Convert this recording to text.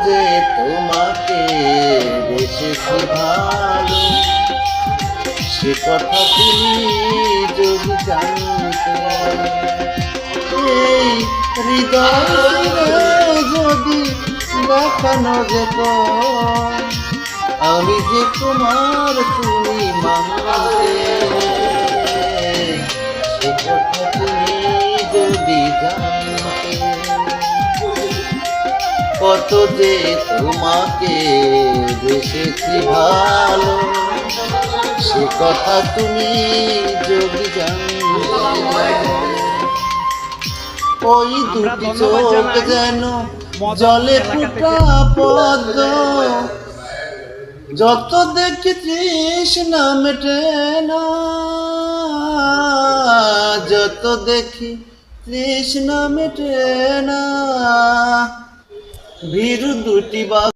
যে তোমাকে বেসেছি ভালো, সে কথা তুমি যদি জানতে, এই হৃদয় যদি দেখানো যেত আমি যে তোমার, তুমি মানতে, সে কথা তুমি যদি জানতে, কত যে তোমাকে বেসেছি ভালো, সে কথা তুমি যদি জানতে। ওই দুটি চোখ যেন জলে ফুটা পদ্ম, যত দেখি তৃষ্ণা মেটে না, যত দেখি তৃষ্ণা মেটে না, ভীরু দুটি